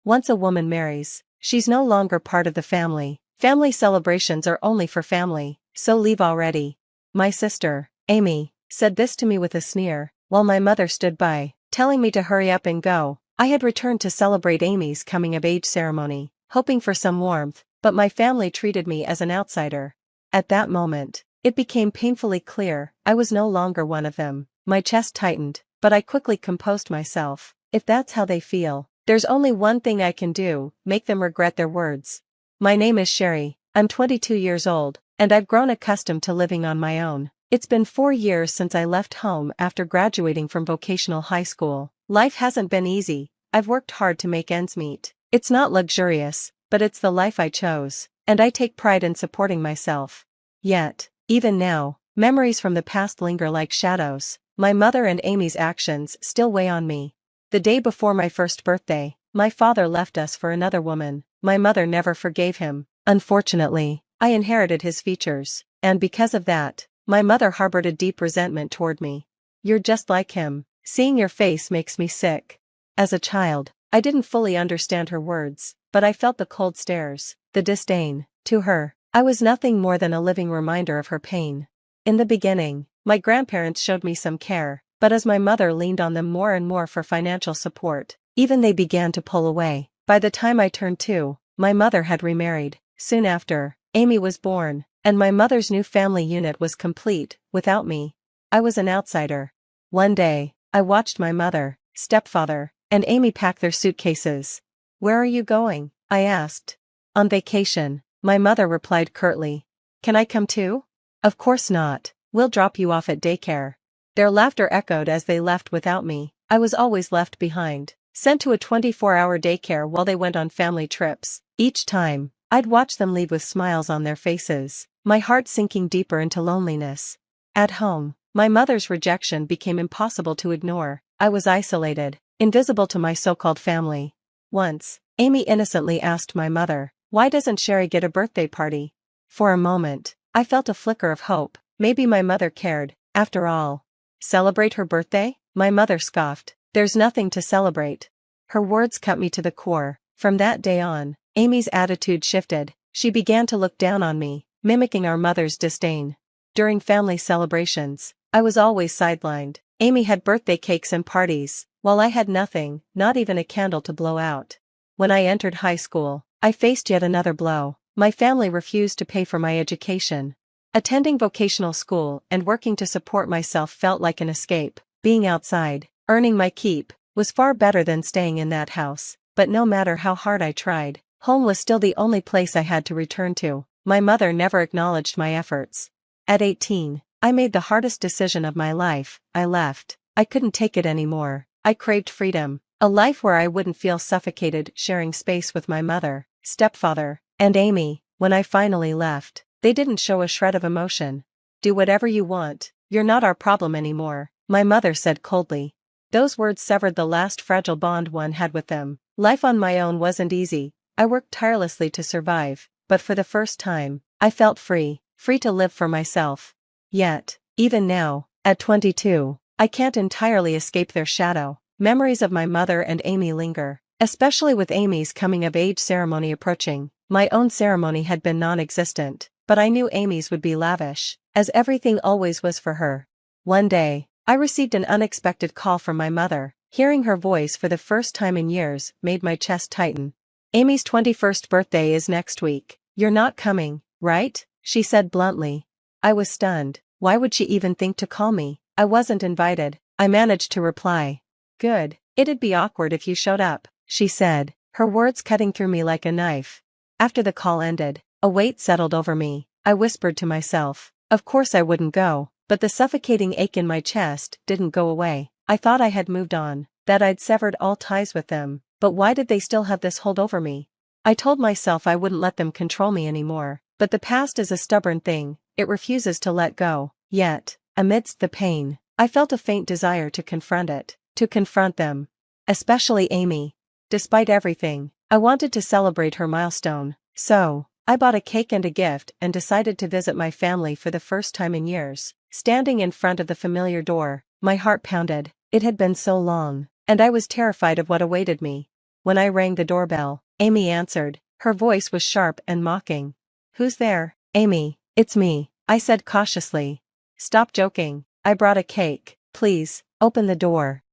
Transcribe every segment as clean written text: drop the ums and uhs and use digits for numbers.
Once a woman marries, she's no longer part of the family. Family celebrations are only for family, so leave already. My sister, Amy, said this to me with a sneer, while my mother stood by, telling me to hurry up and go. I had returned to celebrate Amy's coming-of-age ceremony, hoping for some warmth, but my family treated me as an outsider. At that moment, it became painfully clear I was no longer one of them. My chest tightened, but I quickly composed myself. If that's how they feel, there's only one thing I can do: make them regret their words. My name is Sherry, I'm 22 years old, and I've grown accustomed to living on my own. It's been 4 years since I left home after graduating from vocational high school. Life hasn't been easy, I've worked hard to make ends meet. It's not luxurious, but it's the life I chose, and I take pride in supporting myself. Yet, even now, memories from the past linger like shadows. My mother and Amy's actions still weigh on me. The day before my first birthday, my father left us for another woman. My mother never forgave him. Unfortunately, I inherited his features, and because of that, my mother harbored a deep resentment toward me. You're just like him. Seeing your face makes me sick. As a child, I didn't fully understand her words, but I felt the cold stares, the disdain. To her, I was nothing more than a living reminder of her pain. In the beginning, my grandparents showed me some care, but as my mother leaned on them more and more for financial support, even they began to pull away. By the time I turned 2, my mother had remarried. Soon after, Amy was born, and my mother's new family unit was complete. Without me, I was an outsider. One day, I watched my mother, stepfather, and Amy pack their suitcases. "Where are you going?" I asked. "On vacation," my mother replied curtly. "Can I come too?" "Of course not, we'll drop you off at daycare." Their laughter echoed as they left without me. I was always left behind, sent to a 24-hour daycare while they went on family trips. Each time, I'd watch them leave with smiles on their faces, my heart sinking deeper into loneliness. At home, my mother's rejection became impossible to ignore. I was isolated, invisible to my so-called family. Once, Amy innocently asked my mother, "Why doesn't Sherry get a birthday party?" For a moment, I felt a flicker of hope. Maybe my mother cared, after all. "Celebrate her birthday?" My mother scoffed. "There's nothing to celebrate." Her words cut me to the core. From that day on, Amy's attitude shifted. She began to look down on me, mimicking our mother's disdain. During family celebrations, I was always sidelined. Amy had birthday cakes and parties, while I had nothing, not even a candle to blow out. When I entered high school, I faced yet another blow. My family refused to pay for my education. Attending vocational school and working to support myself felt like an escape. Being outside, earning my keep, was far better than staying in that house. But no matter how hard I tried, home was still the only place I had to return to. My mother never acknowledged my efforts. At 18, I made the hardest decision of my life. I left. I couldn't take it anymore. I craved freedom, a life where I wouldn't feel suffocated sharing space with my mother, stepfather, and Amy. When I finally left, they didn't show a shred of emotion. "Do whatever you want, you're not our problem anymore," my mother said coldly. Those words severed the last fragile bond one had with them. Life on my own wasn't easy. I worked tirelessly to survive, but for the first time, I felt free to live for myself. Yet, even now, at 22, I can't entirely escape their shadow. Memories of my mother and Amy linger, especially with Amy's coming-of-age ceremony approaching. My own ceremony had been non-existent, but I knew Amy's would be lavish, as everything always was for her. One day, I received an unexpected call from my mother. Hearing her voice for the first time in years made my chest tighten. "Amy's 21st birthday is next week. You're not coming, right?" she said bluntly. I was stunned. Why would she even think to call me? I wasn't invited. I managed to reply. "Good. It'd be awkward if you showed up," she said, her words cutting through me like a knife. After the call ended, a weight settled over me. I whispered to myself, of course I wouldn't go, but the suffocating ache in my chest didn't go away. I thought I had moved on, that I'd severed all ties with them, but why did they still have this hold over me? I told myself I wouldn't let them control me anymore, but the past is a stubborn thing, it refuses to let go. Yet, amidst the pain, I felt a faint desire to confront it, to confront them. Especially Amy. Despite everything, I wanted to celebrate her milestone, so I bought a cake and a gift and decided to visit my family for the first time in years. Standing in front of the familiar door, my heart pounded. It had been so long, and I was terrified of what awaited me. When I rang the doorbell, Amy answered. Her voice was sharp and mocking. "Who's there?" "Amy, it's me," I said cautiously. "Stop joking. I brought a cake. Please, open the door."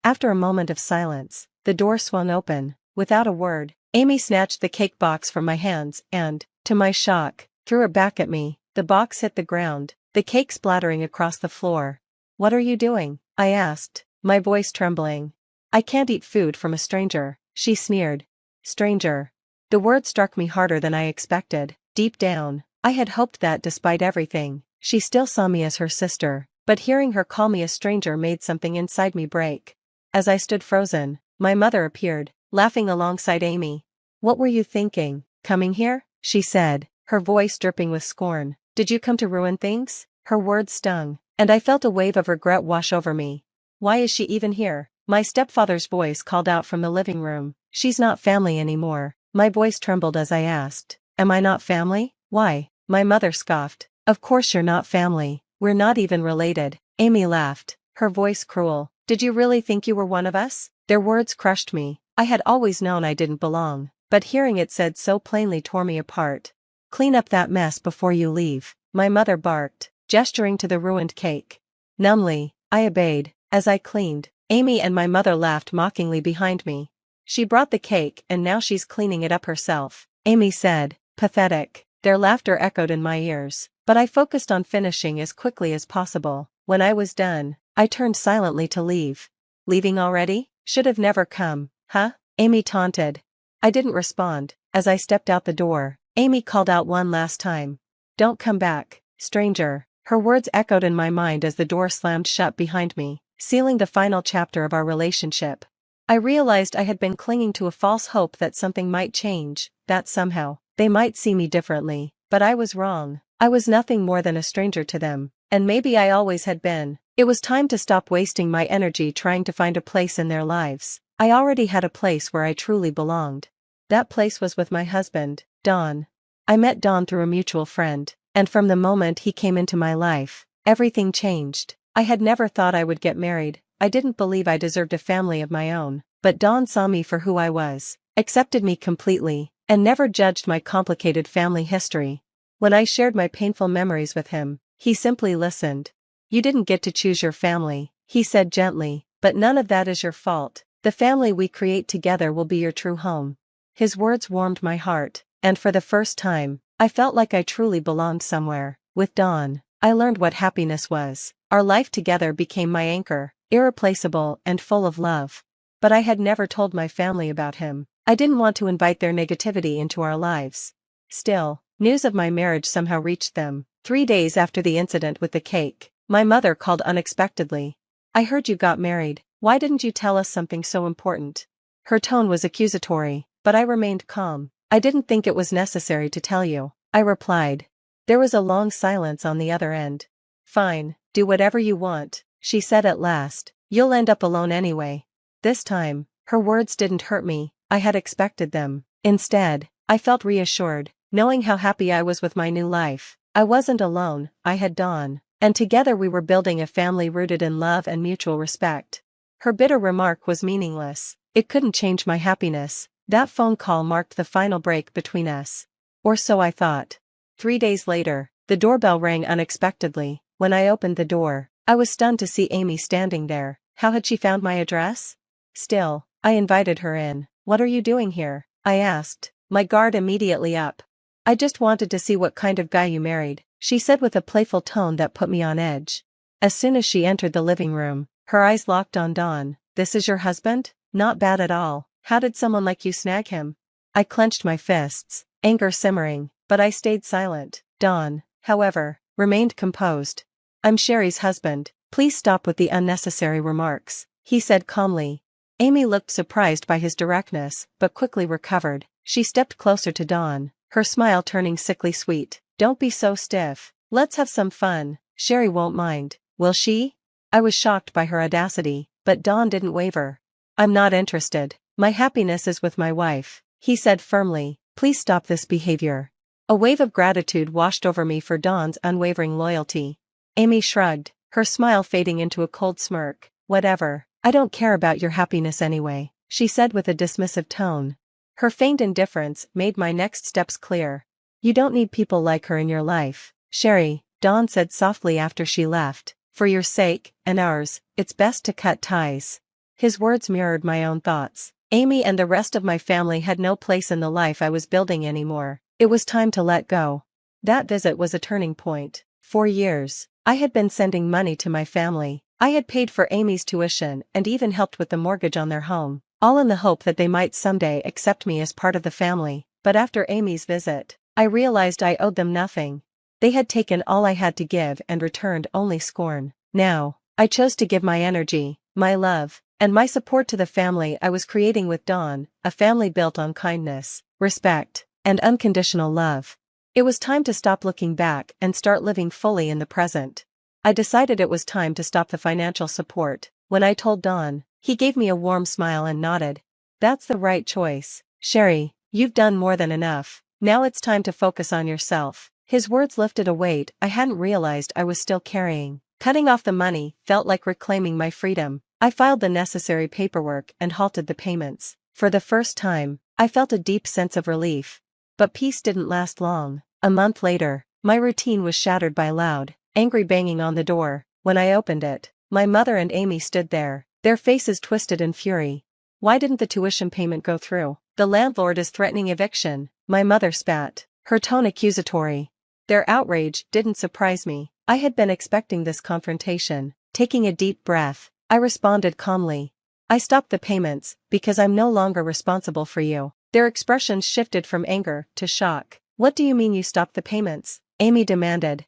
After a moment of silence, the door swung open. Without a word, Amy snatched the cake box from my hands and, to my shock, threw it back at me. The box hit the ground, the cake splattering across the floor. "What are you doing?" I asked, my voice trembling. "I can't eat food from a stranger," she sneered. Stranger. The word struck me harder than I expected. Deep down, I had hoped that despite everything, she still saw me as her sister, but hearing her call me a stranger made something inside me break. As I stood frozen, my mother appeared, laughing alongside Amy. "What were you thinking, coming here?" she said, her voice dripping with scorn. "Did you come to ruin things?" Her words stung, and I felt a wave of regret wash over me. "Why is she even here?" My stepfather's voice called out from the living room. "She's not family anymore." My voice trembled as I asked, "Am I not family?" "Why?" My mother scoffed. "Of course you're not family. We're not even related." Amy laughed, her voice cruel. "Did you really think you were one of us?" Their words crushed me. I had always known I didn't belong, but hearing it said so plainly tore me apart. "Clean up that mess before you leave," my mother barked, gesturing to the ruined cake. Numbly, I obeyed. As I cleaned, Amy and my mother laughed mockingly behind me. "She brought the cake and now she's cleaning it up herself," Amy said. Pathetic. Their laughter echoed in my ears, but I focused on finishing as quickly as possible. When I was done, I turned silently to leave. "Leaving already? Should have never come, huh?" Amy taunted. I didn't respond. As I stepped out the door, Amy called out one last time. "Don't come back, stranger." Her words echoed in my mind as the door slammed shut behind me, sealing the final chapter of our relationship. I realized I had been clinging to a false hope that something might change, that somehow, they might see me differently, but I was wrong. I was nothing more than a stranger to them, and maybe I always had been. It was time to stop wasting my energy trying to find a place in their lives. I already had a place where I truly belonged. That place was with my husband, Don. I met Don through a mutual friend, and from the moment he came into my life, everything changed. I had never thought I would get married. I didn't believe I deserved a family of my own, but Don saw me for who I was, accepted me completely, and never judged my complicated family history. When I shared my painful memories with him, he simply listened. "You didn't get to choose your family," he said gently, "but none of that is your fault. The family we create together will be your true home." His words warmed my heart, and for the first time, I felt like I truly belonged somewhere. With Don, I learned what happiness was. Our life together became my anchor, irreplaceable and full of love. But I had never told my family about him. I didn't want to invite their negativity into our lives. Still, news of my marriage somehow reached them. 3 days after the incident with the cake, my mother called unexpectedly. "I heard you got married. Why didn't you tell us something so important?" Her tone was accusatory, but I remained calm. "I didn't think it was necessary to tell you," I replied. There was a long silence on the other end. "Fine, do whatever you want," she said at last. "You'll end up alone anyway." This time, her words didn't hurt me. I had expected them. Instead, I felt reassured, knowing how happy I was with my new life. I wasn't alone, I had Dawn, and together we were building a family rooted in love and mutual respect. Her bitter remark was meaningless. It couldn't change my happiness. That phone call marked the final break between us. Or so I thought. 3 days later, the doorbell rang unexpectedly. When I opened the door, I was stunned to see Amy standing there. How had she found my address? Still, I invited her in. "What are you doing here?" I asked, my guard immediately up. "I just wanted to see what kind of guy you married," she said with a playful tone that put me on edge. As soon as she entered the living room, her eyes locked on Don. "This is your husband? Not bad at all. How did someone like you snag him?" I clenched my fists, anger simmering, but I stayed silent. Don, however, remained composed. "I'm Sherry's husband. Please stop with the unnecessary remarks," he said calmly. Amy looked surprised by his directness, but quickly recovered. She stepped closer to Dawn, her smile turning sickly sweet. "Don't be so stiff. Let's have some fun. Sherry won't mind, will she?" I was shocked by her audacity, but Dawn didn't waver. "I'm not interested. My happiness is with my wife," he said firmly. "Please stop this behavior." A wave of gratitude washed over me for Dawn's unwavering loyalty. Amy shrugged, her smile fading into a cold smirk. "Whatever. I don't care about your happiness anyway, she said with a dismissive tone. Her feigned indifference made my next steps clear. You don't need people like her in your life, Sherry, Dawn said softly after she left. For your sake, and ours, it's best to cut ties. His words mirrored my own thoughts. Amy and the rest of my family had no place in the life I was building anymore. It was time to let go. That visit was a turning point. For years, I had been sending money to my family. I had paid for Amy's tuition and even helped with the mortgage on their home, all in the hope that they might someday accept me as part of the family. But after Amy's visit, I realized I owed them nothing. They had taken all I had to give and returned only scorn. Now, I chose to give my energy, my love, and my support to the family I was creating with Dawn, a family built on kindness, respect, and unconditional love. It was time to stop looking back and start living fully in the present. I decided it was time to stop the financial support. When I told Dawn, he gave me a warm smile and nodded. That's the right choice, Sherry, you've done more than enough. Now it's time to focus on yourself. His words lifted a weight I hadn't realized I was still carrying. Cutting off the money felt like reclaiming my freedom. I filed the necessary paperwork and halted the payments. For the first time, I felt a deep sense of relief. But peace didn't last long. A month later, my routine was shattered by loud, angry banging on the door. When I opened it, my mother and Amy stood there, their faces twisted in fury. Why didn't the tuition payment go through? The landlord is threatening eviction, my mother spat, her tone accusatory. Their outrage didn't surprise me. I had been expecting this confrontation. Taking a deep breath, I responded calmly. I stopped the payments because I'm no longer responsible for you. Their expressions shifted from anger to shock. What do you mean you stopped the payments? Amy demanded.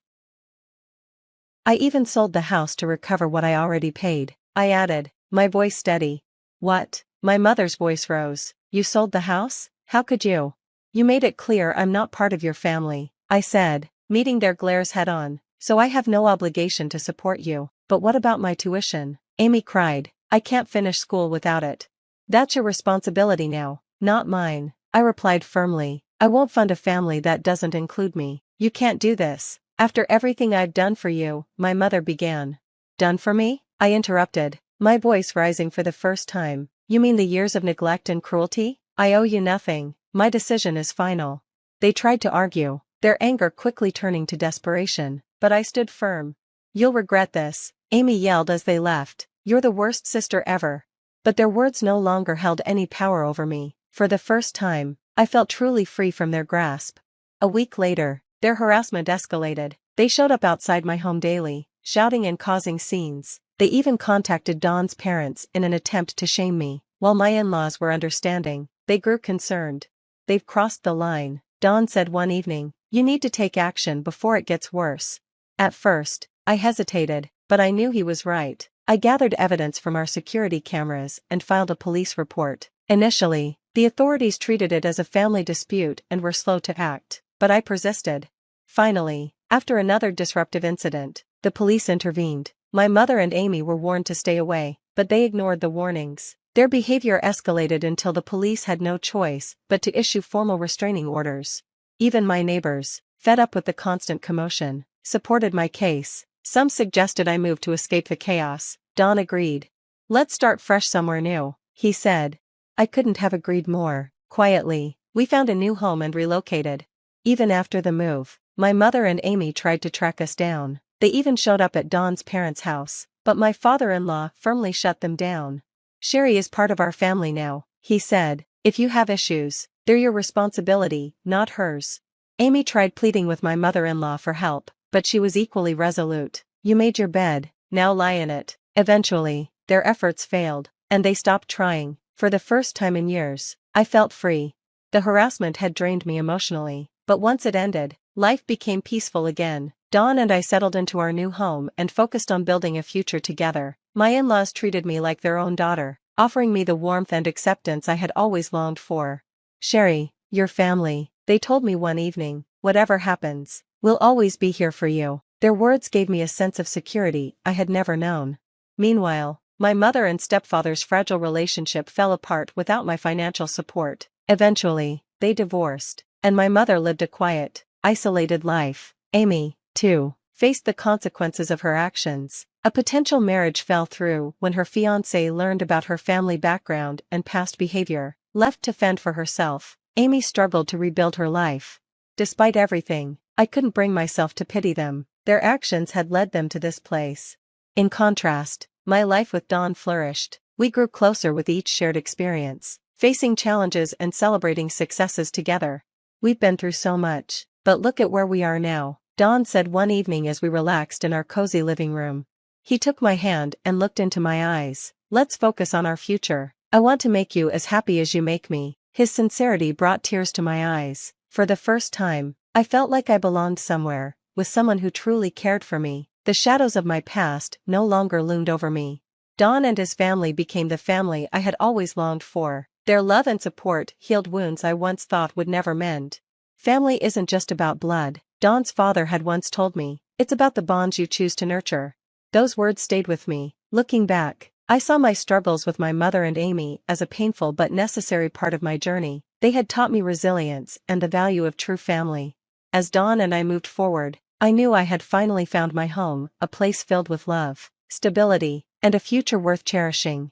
I even sold the house to recover what I already paid, I added, my voice steady. What? My mother's voice rose. You sold the house? How could you? You made it clear I'm not part of your family, I said, meeting their glares head-on, so I have no obligation to support you. But what about my tuition? Amy cried. I can't finish school without it. That's your responsibility now, not mine, I replied firmly. I won't fund a family that doesn't include me. You can't do this. After everything I've done for you, my mother began. Done for me? I interrupted, my voice rising for the first time. You mean the years of neglect and cruelty? I owe you nothing. My decision is final. They tried to argue, their anger quickly turning to desperation, but I stood firm. You'll regret this, Amy yelled as they left. You're the worst sister ever. But their words no longer held any power over me. For the first time, I felt truly free from their grasp. A week later, their harassment escalated. They showed up outside my home daily, shouting and causing scenes. They even contacted Dawn's parents in an attempt to shame me. While my in-laws were understanding, they grew concerned. They've crossed the line, Dawn said one evening. You need to take action before it gets worse. At first, I hesitated, but I knew he was right. I gathered evidence from our security cameras and filed a police report. Initially, the authorities treated it as a family dispute and were slow to act, but I persisted. Finally, after another disruptive incident, the police intervened. My mother and Amy were warned to stay away, but they ignored the warnings. Their behavior escalated until the police had no choice but to issue formal restraining orders. Even my neighbors, fed up with the constant commotion, supported my case. Some suggested I move to escape the chaos. Don agreed. Let's start fresh somewhere new, he said. I couldn't have agreed more. Quietly, we found a new home and relocated. Even after the move, my mother and Amy tried to track us down. They even showed up at Dawn's parents' house, but my father-in-law firmly shut them down. Sherry is part of our family now, he said. If you have issues, they're your responsibility, not hers. Amy tried pleading with my mother-in-law for help, but she was equally resolute. You made your bed, now lie in it. Eventually, their efforts failed, and they stopped trying. For the first time in years, I felt free. The harassment had drained me emotionally, but once it ended, life became peaceful again. Dawn and I settled into our new home and focused on building a future together. My in-laws treated me like their own daughter, offering me the warmth and acceptance I had always longed for. Sherry, your family, they told me one evening, whatever happens, we'll always be here for you. Their words gave me a sense of security I had never known. Meanwhile, my mother and stepfather's fragile relationship fell apart without my financial support. Eventually, they divorced, and my mother lived a quiet, isolated life. Amy, too, faced the consequences of her actions. A potential marriage fell through when her fiancé learned about her family background and past behavior. Left to fend for herself, Amy struggled to rebuild her life. Despite everything, I couldn't bring myself to pity them. Their actions had led them to this place. In contrast, my life with Dawn flourished. We grew closer with each shared experience, facing challenges and celebrating successes together. We've been through so much, but look at where we are now, Dawn said one evening as we relaxed in our cozy living room. He took my hand and looked into my eyes. Let's focus on our future. I want to make you as happy as you make me. His sincerity brought tears to my eyes. For the first time, I felt like I belonged somewhere, with someone who truly cared for me. The shadows of my past no longer loomed over me. Don and his family became the family I had always longed for. Their love and support healed wounds I once thought would never mend. Family isn't just about blood, Don's father had once told me. It's about the bonds you choose to nurture. Those words stayed with me. Looking back, I saw my struggles with my mother and Amy as a painful but necessary part of my journey. They had taught me resilience and the value of true family. As Dawn and I moved forward, I knew I had finally found my home, a place filled with love, stability, and a future worth cherishing.